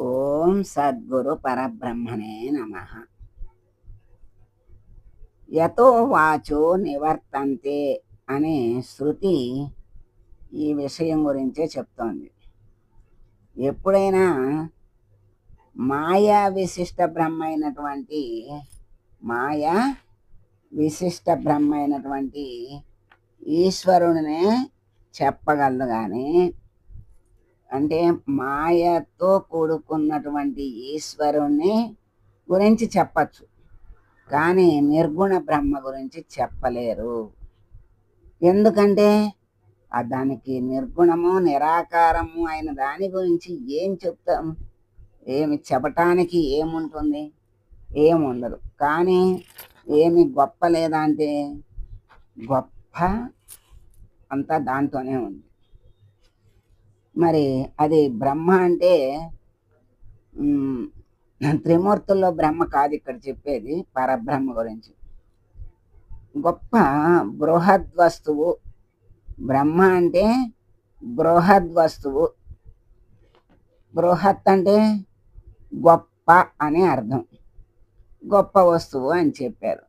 ఓం సద్గురు పరబ్రహ్మణే నమః. యతో వాచో నివర్తంతే అనే శృతి ఈ విషయం గురించే చెప్తోంది. ఎప్పుడైనా మాయా విశిష్ట బ్రహ్మ అయినటువంటి మాయా విశిష్ట బ్రహ్మ అయినటువంటి ఈశ్వరునినే చెప్పగలదు కానీ, అంటే మాయతో కూడుకున్నటువంటి ఈశ్వరుణ్ణి గురించి చెప్పచ్చు, కానీ నిర్గుణ బ్రహ్మ గురించి చెప్పలేరు. ఎందుకంటే దానికి నిర్గుణము నిరాకారము అయిన దాని గురించి ఏం చెప్తాం? ఏమి చెప్పటానికి ఏముంటుంది? ఏముండదు. కానీ ఏమి గొప్ప లేదా అంటే గొప్ప అంతా దాంతోనే ఉంది. మరి అది బ్రహ్మ అంటే త్రిమూర్తుల్లో బ్రహ్మ కాదు ఇక్కడ చెప్పేది, పరబ్రహ్మ గురించి. గొప్ప బృహద్వస్తువు బ్రహ్మ అంటే బృహద్వస్తువు. బృహత్ అంటే గొప్ప అని అర్థం. గొప్ప వస్తువు అని చెప్పారు.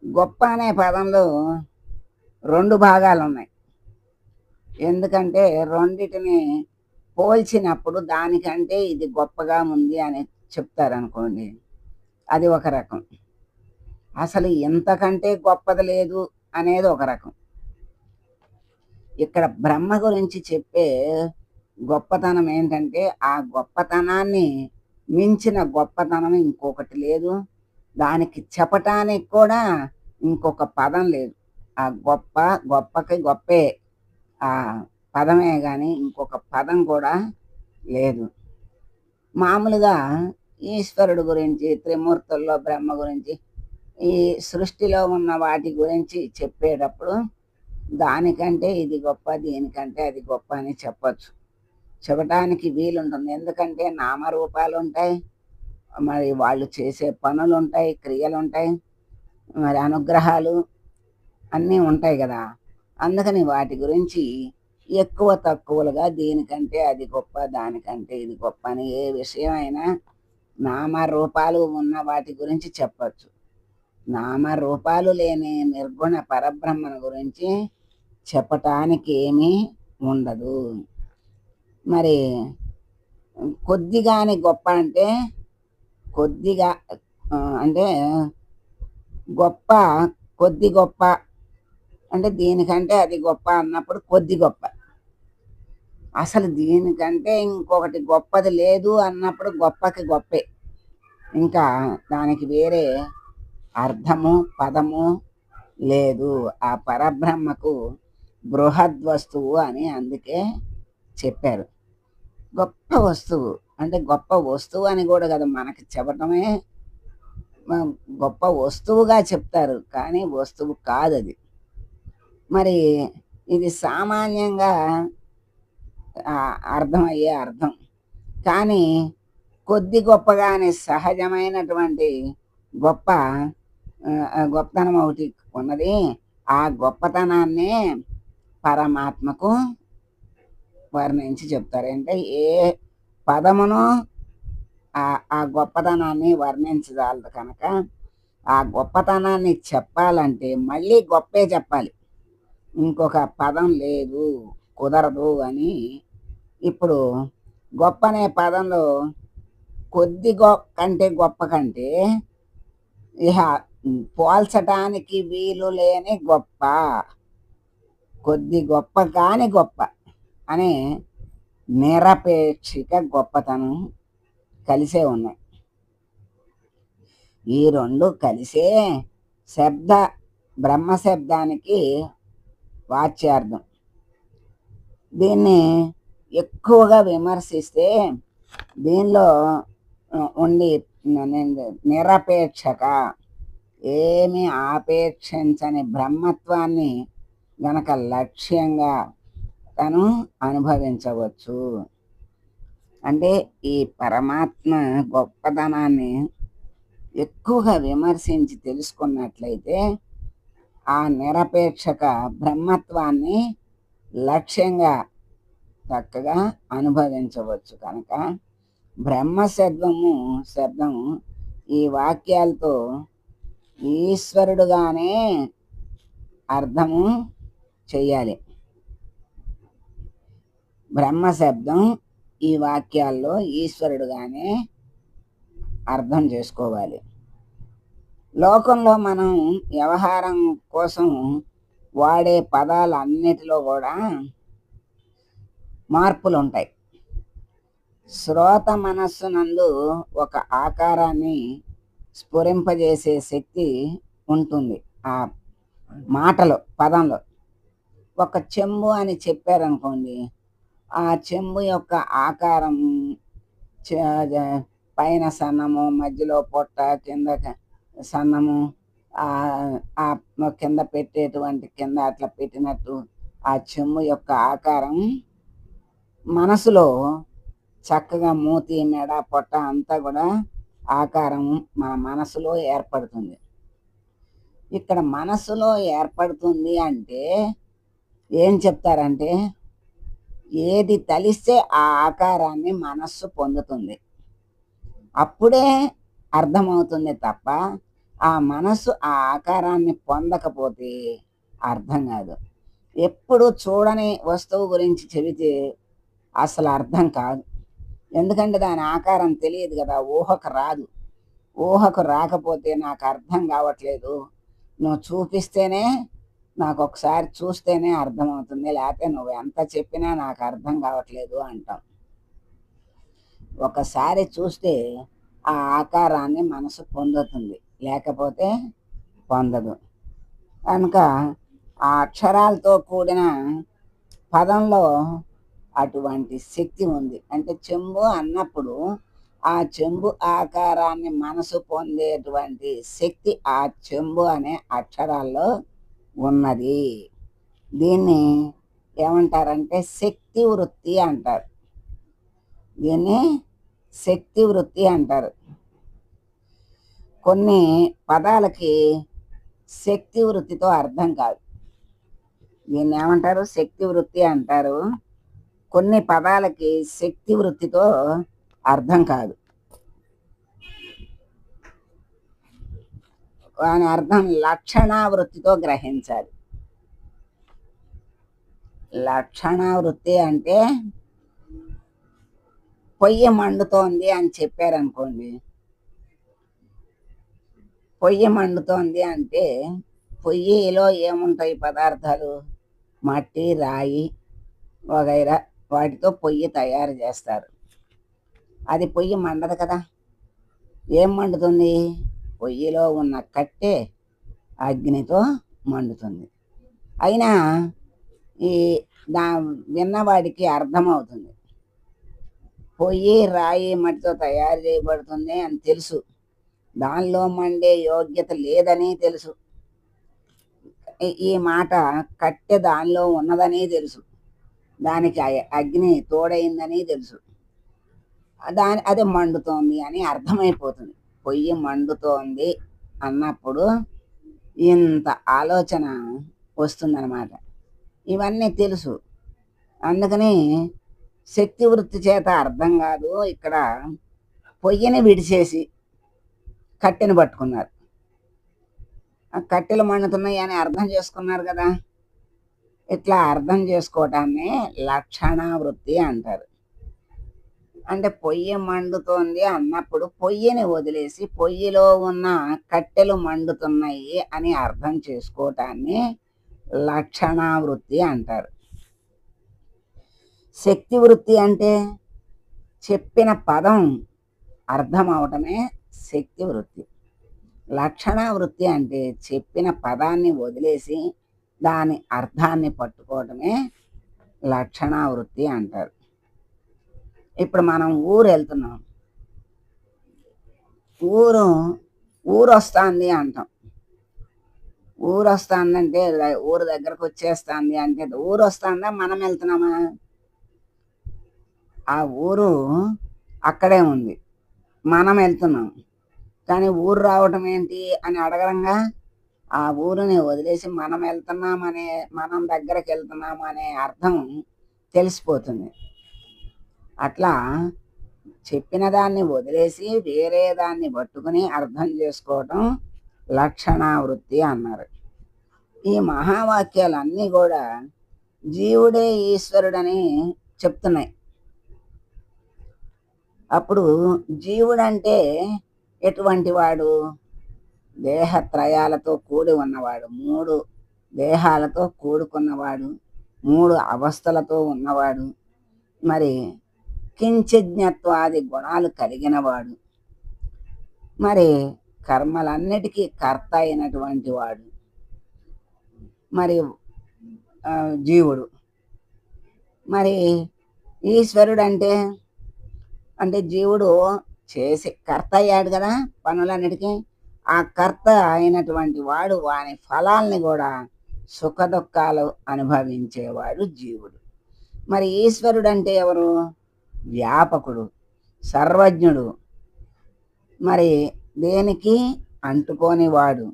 గొప్ప అనే పదంలో రెండు భాగాలు ఉన్నాయి. ఎందుకంటే రెండిటిని పోల్చినప్పుడు దానికంటే ఇది గొప్పగా ఉంది అని చెప్తారనుకోండి, అది ఒక రకం. అసలు ఎంతకంటే గొప్పది లేదు అనేది ఒక రకం. ఇక్కడ బ్రహ్మ గురించి చెప్పే గొప్పతనం ఏంటంటే ఆ గొప్పతనాన్ని మించిన గొప్పతనం ఇంకొకటి లేదు. దానికి చెప్పటానికి కూడా ఇంకొక పదం లేదు. ఆ గొప్పకి గొప్పే ఆ పదమే కానీ ఇంకొక పదం కూడా లేదు. మామూలుగా ఈశ్వరుడు గురించి, త్రిమూర్తుల్లో బ్రహ్మ గురించి, ఈ సృష్టిలో ఉన్న వాటి గురించి చెప్పేటప్పుడు దానికంటే ఇది గొప్ప, దీనికంటే అది గొప్ప అని చెప్పచ్చు. చెప్పటానికి వీలుంటుంది. ఎందుకంటే నామరూపాలు ఉంటాయి, మరి వాళ్ళు చేసే పనులు ఉంటాయి, క్రియలు ఉంటాయి, మరి అనుగ్రహాలు అన్నీ ఉంటాయి కదా. అందుకని వాటి గురించి ఎక్కువ తక్కువలుగా దీనికంటే అది గొప్ప, దానికంటే ఇది గొప్ప అని ఏ విషయమైనా నామరూపాలు ఉన్న వాటి గురించి చెప్పచ్చు. నామరూపాలు లేని నిర్గుణ పరబ్రహ్మను గురించి చెప్పటానికి ఏమీ ఉండదు. మరి కొద్దిగాని గొప్ప అంటే కొద్దిగా అంటే గొప్ప, కొద్ది గొప్ప అంటే దీనికంటే అది గొప్ప అన్నప్పుడు కొద్ది గొప్ప. అసలు దీనికంటే ఇంకొకటి గొప్పది లేదు అన్నప్పుడు గొప్పకి గొప్పే. ఇంకా దానికి వేరే అర్థము పదము లేదు. ఆ పరబ్రహ్మకు బృహద్వస్తువు అని అందుకే చెప్పారు. గొప్ప వస్తువు అంటే గొప్ప వస్తువు అని కూడా కదా మనకి చెప్పటమే. గొప్ప వస్తువుగా చెప్తారు కానీ వస్తువు కాదు అది. మరి ఇది సామాన్యంగా అర్థమయ్యే అర్థం. కానీ కొద్ది గొప్పగా అనే సహజమైనటువంటి గొప్ప గొప్పతనం ఒకటి ఉన్నది. ఆ గొప్పతనాన్నే పరమాత్మకు వర్ణించి చెప్తారు. అంటే ఏ పదమును ఆ గొప్పతనాన్ని వర్ణించగలదు కనుక ఆ గొప్పతనాన్ని చెప్పాలంటే మళ్ళీ గొప్పే చెప్పాలి, ఇంకొక పదం లేదు, కుదరదు అని. ఇప్పుడు గొప్ప అనే పదంలో కొద్ది కంటే గొప్ప కంటే ఇహ పోల్చటానికి వీలు లేని గొప్ప, కొద్ది గొప్ప కాని గొప్ప అనే నిరపేక్షిక గొప్పతనం కలిసే ఉన్నాయి. ఈ రెండు కలిసే బ్రహ్మశబ్దానికి వాచ్యార్థం. దీన్ని ఎక్కువగా విమర్శిస్తే దీనిలో ఉండి నిరపేక్షక, ఏమి ఆపేక్షించని బ్రహ్మత్వాన్ని గనక లక్ష్యంగా తను అనుభవించవచ్చు. అంటే ఈ పరమాత్మ గొప్పతనాన్ని ఎక్కువగా విమర్శించి తెలుసుకున్నట్లయితే ఆ నిరపేక్షక బ్రహ్మత్వాన్ని లక్ష్యంగా చక్కగా అనుభవించవచ్చు. కనుక శబ్దము ఈ వాక్యాలతో ఈశ్వరుడుగానే అర్థము చెయ్యాలి. బ్రహ్మ శబ్దం ఈ వాక్యాల్లో ఈశ్వరుడుగానే అర్థం చేసుకోవాలి. లోకంలో మనం వ్యవహారం కోసం వాడే పదాలన్నిటిలో కూడా మార్పులు ఉంటాయి. శ్రోత మనస్సునందు ఒక ఆకారాన్ని స్ఫురింపజేసే శక్తి ఉంటుంది. ఆ మాటలో పదంలో ఒక చెంబు అని చెప్పారనుకోండి, ఆ చెంబు యొక్క ఆకారం పైన సన్నము, మధ్యలో పొట్ట, కింద సన్నము, ఆ కింద పెట్టేటువంటి కింద అట్లా పెట్టినట్టు ఆ చెంబు యొక్క ఆకారం మనసులో చక్కగా మూతి, మెడ, పొట్ట అంతా కూడా ఆకారం మన మనసులో ఏర్పడుతుంది. ఇక్కడ మనసులో ఏర్పడుతుంది అంటే ఏం చెప్తారంటే, ఏది తలిస్తే ఆ ఆకారాన్ని మనస్సు పొందుతుంది. అప్పుడే అర్థమవుతుంది తప్ప ఆ మనస్సు ఆ ఆకారాన్ని పొందకపోతే అర్థం కాదు. ఎప్పుడు చూడని వస్తువు గురించి చెబితే అసలు అర్థం కాదు. ఎందుకంటే దాని ఆకారం తెలియదు కదా, ఊహకు రాదు. ఊహకు రాకపోతే నాకు అర్థం కావట్లేదు, నువ్వు చూపిస్తేనే నాకు ఒకసారి చూస్తేనే అర్థమవుతుంది, లేకపోతే నువ్వు ఎంత చెప్పినా నాకు అర్థం కావట్లేదు అంటాం. ఒకసారి చూస్తే ఆ ఆకారాన్ని మనసు పొందుతుంది, లేకపోతే పొందదు. కనుక ఆ అక్షరాలతో కూడిన పదంలో అటువంటి శక్తి ఉంది. అంటే చెంబు అన్నప్పుడు ఆ చెంబు ఆకారాన్ని మనసు పొందేటువంటి శక్తి ఆ చెంబు అనే అక్షరాల్లో ఉన్నది. దీన్ని ఏమంటారంటే శక్తి వృత్తి అంటారు. దీన్ని శక్తి వృత్తి అంటారు. కొన్ని పదాలకి శక్తి వృత్తితో అర్థం కాదు, దీన్ని ఏమంటారు శక్తి వృత్తి అంటారు. కొన్ని పదాలకి శక్తి వృత్తితో అర్థం కాదు, దాని అర్థం లక్షణావృత్తితో గ్రహించాలి. లక్షణావృత్తి అంటే పొయ్యి మండుతోంది అని చెప్పారనుకోండి, పొయ్యి మండుతోంది అంటే పొయ్యిలో ఏముంటాయి పదార్థాలు? మట్టి, రాయి వగైరా వాటితో పొయ్యి తయారు చేస్తారు. అది పొయ్యి మండదు కదా. ఏం మండుతుంది? పొయ్యిలో ఉన్న కట్టె అగ్నితో మండుతుంది. అయినా ఈ విన్నవాడికి అర్థమవుతుంది, పొయ్యి రాయి మట్టితో తయారు చేయబడుతుంది అని తెలుసు, దానిలో మండే యోగ్యత లేదని తెలుసు. ఈ మాట కట్టె దానిలో ఉన్నదని తెలుసు, దానికి అగ్ని తోడైందని తెలుసు, అది మండుతోంది అని అర్థమైపోతుంది. పొయ్యి మండుతోంది అన్నప్పుడు ఇంత ఆలోచన వస్తుందన్నమాట. ఇవన్నీ తెలుసు. అందుకని శక్తి వృత్తి చేత అర్థం కాదు. ఇక్కడ పొయ్యిని విడిచేసి కట్టెను పట్టుకున్నారు, ఆ కట్టెలు మండుతున్నాయి అని అర్థం చేసుకున్నారు కదా. ఇట్లా అర్థం చేసుకోవటాన్ని లక్షణావృత్తి అంటారు. అంటే పొయ్యి మండుతోంది అన్నప్పుడు పొయ్యిని వదిలేసి పొయ్యిలో ఉన్న కట్టెలు మండుతున్నాయి అని అర్థం చేసుకోవటాన్ని లక్షణావృత్తి అంటారు. శక్తి వృత్తి అంటే చెప్పిన పదం అర్థం అవటమే శక్తి వృత్తి. లక్షణావృత్తి అంటే చెప్పిన పదాన్ని వదిలేసి దాని అర్థాన్ని పట్టుకోవటమే లక్షణావృత్తి అంటారు. ఇప్పుడు మనం ఊరు వెళ్తున్నాం, ఊరు వస్తుంది అంటాం. ఊరు వస్తుందంటే ఊరు దగ్గరకు వచ్చేస్తుంది అంటే ఊరు వస్తుందా, మనం వెళ్తున్నామా? ఆ ఊరు అక్కడే ఉంది, మనం వెళ్తున్నాం. కానీ ఊరు రావటం ఏంటి అని అడగరంగా, ఆ ఊరిని వదిలేసి మనం వెళ్తున్నామనే, మనం దగ్గరికి వెళ్తున్నామనే అర్థం తెలిసిపోతుంది. అట్లా చెప్పిన దాన్ని వదిలేసి వేరే దాన్ని పట్టుకుని అర్థం చేసుకోవటం లక్షణావృత్తి అన్నారు. ఈ మహావాక్యాలన్నీ కూడా జీవుడే ఈశ్వరుడని చెప్తున్నాయి. అప్పుడు జీవుడంటే ఎటువంటి వాడు? దేహత్రయాలతో కూడి ఉన్నవాడు, 3 దేహాలతో కూడుకున్నవాడు, 3 అవస్థలతో ఉన్నవాడు, మరి కించజ్ఞత్వాది గుణాలు కలిగినవాడు, మరి కర్మలన్నిటికీ కర్త అయినటువంటి వాడు, మరి జీవుడు. మరి ఈశ్వరుడు అంటే జీవుడు చేసి కర్త అయ్యాడు కదా పనులన్నిటికీ. ఆ కర్త అయినటువంటి వాడు వాని ఫలాల్ని కూడా సుఖదుఖాలు అనుభవించేవాడు జీవుడు. మరి ఈశ్వరుడు అంటే ఎవరు? వ్యాపకుడు, సర్వజ్ఞుడు, మరి దేనికి అంటుకోనివాడు,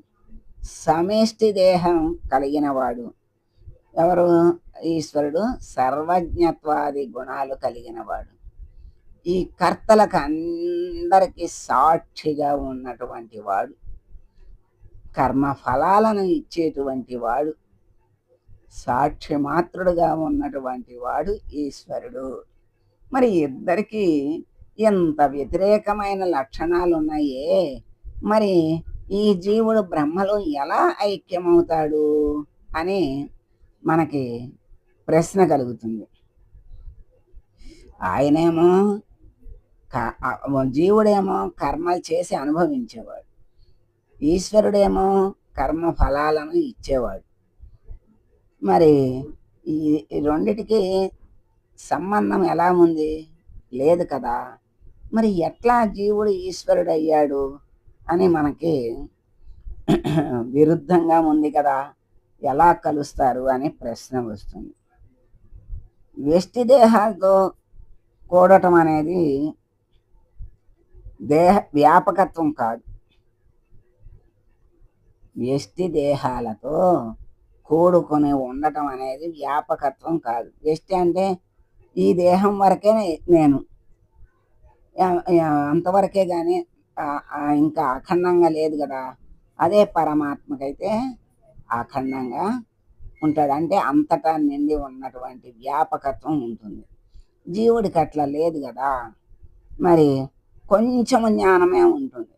సమష్టి దేహం కలిగినవాడు. ఎవరు? ఈశ్వరుడు సర్వజ్ఞత్వాది గుణాలు కలిగినవాడు. ఈ కర్తలకు అందరికీ సాక్షిగా ఉన్నటువంటి వాడు, కర్మ ఫలాలను ఇచ్చేటువంటి వాడు, సాక్షి మాత్రుడుగా ఉన్నటువంటి వాడు ఈశ్వరుడు. మరి ఇద్దరికీ ఎంత వ్యతిరేకమైన లక్షణాలు ఉన్నాయే, మరి ఈ జీవుడు బ్రహ్మలో ఎలా ఐక్యమవుతాడు అని మనకి ప్రశ్న కలుగుతుంది. ఆయనేమో జీవుడేమో కర్మలు చేసి అనుభవించేవాడు, ఈశ్వరుడేమో కర్మ ఫలాలను ఇచ్చేవాడు. మరి ఈ రెండిటికి సంబంధం ఎలా ఉంది? లేదు కదా. మరి ఎట్లా జీవుడు ఈశ్వరుడు అయ్యాడు అని మనకి విరుద్ధంగా ఉంది కదా, ఎలా కలుస్తారు అని ప్రశ్న వస్తుంది. వ్యష్టి దేహాలతో కూడటం అనేది దేహ వ్యాపకత్వం కాదు. వ్యష్టి దేహాలతో కూడుకొని ఉండటం అనేది వ్యాపకత్వం కాదు. వ్యష్టి అంటే ఈ దేహం వరకే నేను, అంతవరకే కానీ ఇంకా అఖండంగా లేదు కదా. అదే పరమాత్మకైతే అఖండంగా ఉంటాడు, అంటే అంతటా నిండి ఉన్నటువంటి వ్యాపకత్వం ఉంటుంది. జీవుడికి అట్లా లేదు కదా. మరి కొంచెం జ్ఞానమే ఉంటుంది.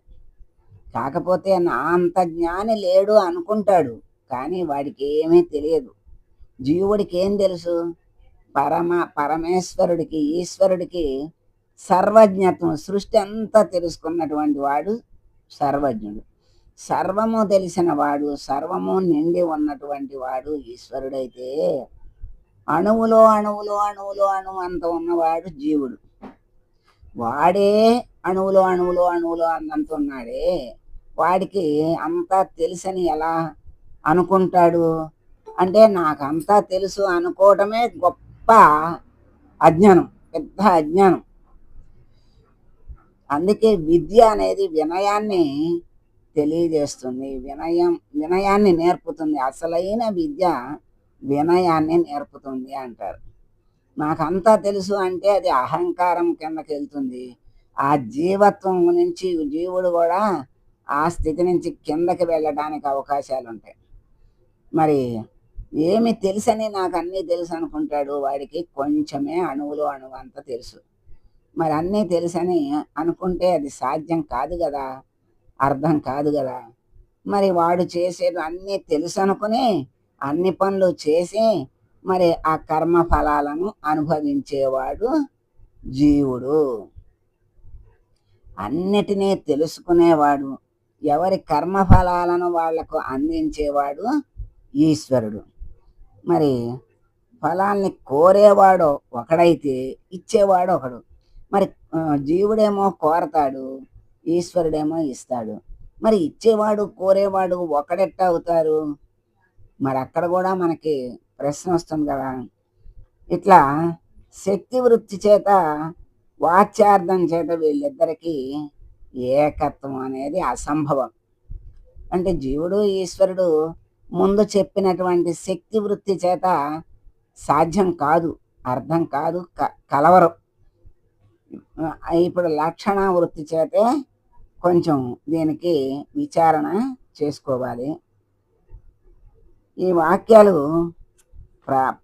కాకపోతే నా అంత జ్ఞాని లేడు అనుకుంటాడు, కానీ వాడికి ఏమీ తెలియదు. జీవుడికి ఏం తెలుసు? పరమేశ్వరుడికి, ఈశ్వరుడికి సర్వజ్ఞత్వం, సృష్టి అంతా తెలుసుకున్నటువంటి వాడు సర్వజ్ఞుడు. సర్వము తెలిసిన వాడు, సర్వము నిండి ఉన్నటువంటి వాడు ఈశ్వరుడైతే, అణువులో అణువులో అణువులో అణువు అంత ఉన్నవాడు జీవుడు. వాడే అణువులో అణువులో అణువులో అన్నంత ఉన్నాడే, వాడికి అంతా తెలుసని ఎలా అనుకుంటాడు? అంటే నాకు అంతా తెలుసు అనుకోవటమే గొప్ప అజ్ఞానం, పెద్ద అజ్ఞానం. అందుకే విద్య అనేది వినయాన్ని తెలియజేస్తుంది, వినయాన్ని నేర్పుతుంది. అసలైన విద్య వినయాన్ని నేర్పుతుంది అంటారు. నాకంతా తెలుసు అంటే అది అహంకారం కిందకి వెళ్తుంది. ఆ జీవత్వం నుంచి జీవుడు కూడా ఆ స్థితి నుంచి కిందకి వెళ్ళడానికి అవకాశాలు ఉంటాయి. మరి ఏమి తెలుసని నాకు అన్నీ తెలుసు అనుకుంటాడు, వాడికి కొంచెమే అణువులో అణువు అంత తెలుసు. మరి అన్నీ తెలుసని అనుకుంటే అది సాధ్యం కాదు కదా, అర్థం కాదు కదా. మరి వాడు చేసేది అన్నీ తెలుసు అనుకుని అన్ని పనులు చేసి మరి ఆ కర్మ ఫలాలను అనుభవించేవాడు జీవుడు. అన్నిటినీ తెలుసుకునేవాడు, ఎవరి కర్మఫలాలను వాళ్లకు అందించేవాడు ఈశ్వరుడు. మరి ఫలాల్ని కోరేవాడు ఒకడైతే ఇచ్చేవాడు ఒకడు. మరి జీవుడేమో కోరతాడు, ఈశ్వరుడేమో ఇస్తాడు. మరి ఇచ్చేవాడు కోరేవాడు ఒకడెట్ట అవుతారు? మరి అక్కడ కూడా మనకి ప్రశ్న వస్తుంది కదా. ఇట్లా శక్తి వృత్తి చేత, వాచ్యార్థం చేత వీళ్ళిద్దరికీ ఏకత్వం అనేది అసంభవం. అంటే జీవుడు ఈశ్వరుడు ముందు చెప్పినటువంటి శక్తి వృత్తి చేత సాధ్యం కాదు, అర్థం కాదు, కలవరు. ఇప్పుడు లక్షణ వృత్తి చేతే కొంచెం దీనికి విచారణ చేసుకోవాలి. ఈ వాక్యాలు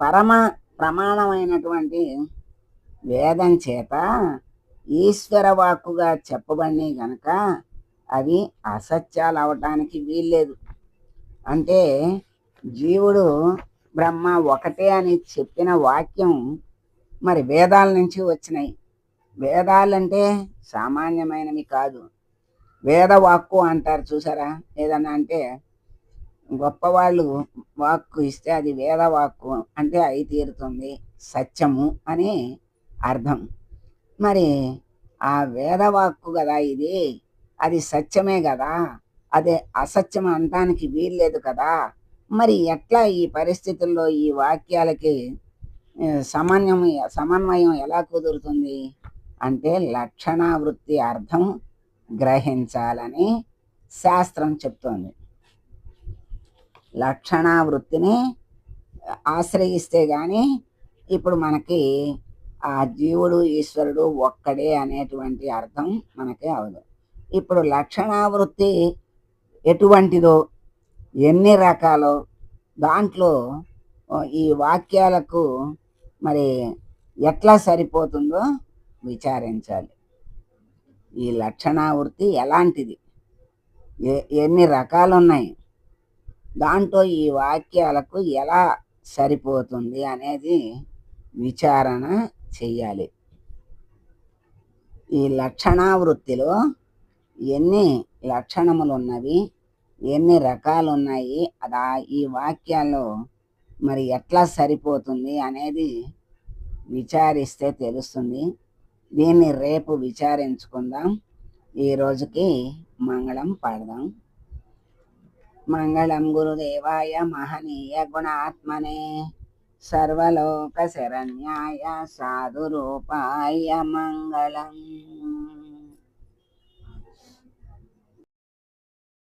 పరమ ప్రమాణమైనటువంటి వేదం చేత ఈశ్వర వాక్కుగా చెప్పబడినవి గనక అవి అసత్యాలు అవటానికి వీల్లేదు. అంటే జీవుడు బ్రహ్మ ఒకటే అని చెప్పిన వాక్యం మరి వేదాల నుంచి వచ్చినాయి. వేదాలంటే సామాన్యమైనవి కాదు. వేదవాక్కు అంటారు చూసారా, ఏదన్నా అంటే గొప్పవాళ్ళు వాక్కు ఇస్తే అది వేదవాక్కు అంటే అయి తీరుతుంది, సత్యము అని అర్థం. మరి ఆ వేదవాక్కు కదా ఇది, అది సత్యమే కదా, అదే అసత్యం అనటానికి వీల్లేదు కదా. మరి ఎట్లా ఈ పరిస్థితుల్లో ఈ వాక్యాలకి సమన్వయం ఎలా కుదురుతుంది అంటే లక్షణావృత్తి అర్థం గ్రహించాలని శాస్త్రం చెప్తోంది. లక్షణావృత్తిని ఆశ్రయిస్తే కానీ ఇప్పుడు మనకి ఆ జీవుడు ఈశ్వరుడు ఒక్కడే అనేటువంటి అర్థం మనకి అవదు. ఇప్పుడు లక్షణావృత్తి ఎటువంటిదో, ఎన్ని రకాలో దాంట్లో ఈ వాక్యాలకు మరి ఎట్లా సరిపోతుందో విచారించాలి. ఈ లక్షణావృత్తి ఎలాంటిది, ఎన్ని రకాలు ఉన్నాయి, దాంట్లో ఈ వాక్యాలకు ఎలా సరిపోతుంది అనేది విచారణ చెయ్యాలి. ఈ లక్షణావృత్తిలో ఎన్ని లక్షణములు ఉన్నవి, ఎన్ని రకాలు ఉన్నాయి, అదా ఈ వాక్యాల్లో మరి ఎట్లా సరిపోతుంది అనేది విచారిస్తే తెలుస్తుంది. దీన్ని రేపు విచారించుకుందాం. ఈ రోజుకి మంగళం పాడదాం. మంగళం గురుదేవాయ మహనీయ గుణాత్మనే సర్వలోక శరణ్యాయ సాధురూపాయ మంగళం.